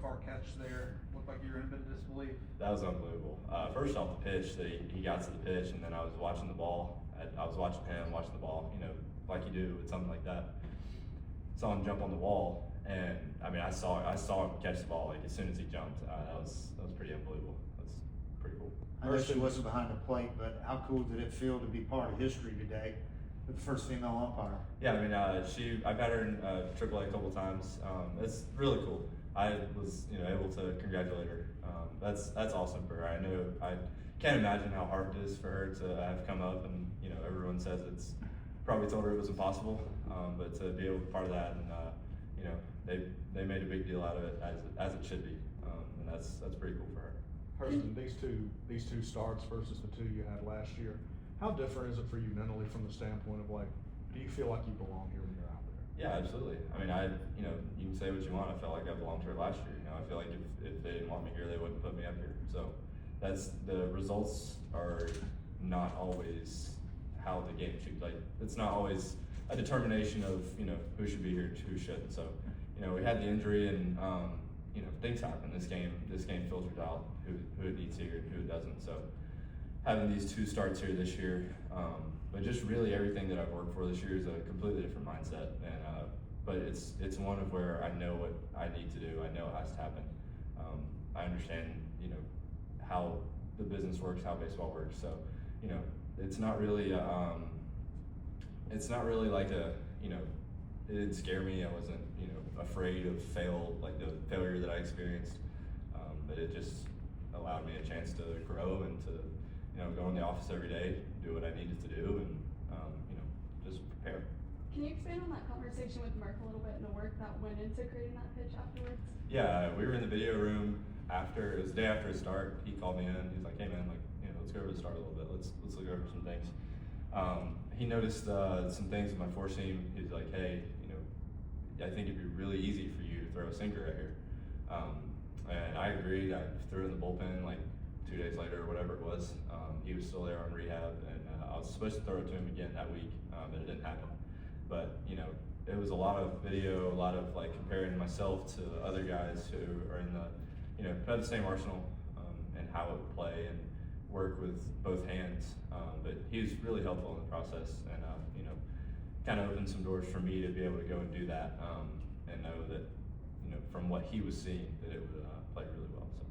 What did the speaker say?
far catch there. Looked like you were in a bit of disbelief. That was unbelievable. First off the pitch, that he got to the pitch, and then I was watching the ball. I was watching him, watching the ball, you know, like you do with something like that. Saw him jump on the wall, and I mean, I saw him catch the ball like as soon as he jumped. That was pretty unbelievable. That's pretty cool. I know she wasn't behind the plate, but how cool did it feel to be part of history today with the first female umpire? Yeah, I mean, I've had her in AAA a couple times. It's really cool. I was, you know, able to congratulate her. That's awesome for her. I can't imagine how hard it is for her to have come up, and you know, everyone says it's probably told her it was impossible, but to be able to be part of that, and you know, they made a big deal out of it as it should be, and that's pretty cool for her. Hurston, these two starts versus the two you had last year, how different is it for you mentally from the standpoint of like, do you feel like you belong here when you're out there? Yeah, absolutely. I mean, you know, you can say what you want. I felt like I belonged here last year. You know, I feel like if they didn't want me here, they wouldn't put me up here. So the results are not always how the game should. Like, it's not always a determination of, you know, who should be here and who shouldn't. So, you know, we had the injury, and you know, things happen. This game filters out who it needs here and who it doesn't. So having these two starts here this year, but just really everything that I've worked for this year is a completely different mindset. And but it's one of where I know what I need to do. I know it has to happen. I understand, you know, how the business works, how baseball works. So, you know, it's not really like a, you know, it didn't scare me. I wasn't, you know, afraid of like the failure that I experienced. But it just allowed me a chance to grow and to, you know, go in the office every day, do what I needed to do, and you know, just prepare. Can you expand on that conversation with Mark a little bit and the work that went into creating that pitch afterwards? Yeah, we were in the video room after, it was the day after his start. He called me in, he's like, hey man, like, you know, let's go over the start a little bit. Let's look over some things. He noticed some things in my four seam. He's like, hey, you know, I think it'd be really easy for you to throw a sinker right here. And I agreed. I threw it in the bullpen like 2 days later or whatever it was. He was still there on rehab, and I was supposed to throw it to him again that week, but it didn't happen. But you know, it was a lot of video, a lot of like comparing myself to other guys who are in the, you know, who have the same arsenal, and how it would play and work with both hands. But he was really helpful in the process, and you know, kind of opened some doors for me to be able to go and do that, and know that, you know, from what he was seeing, that it would play really well. So.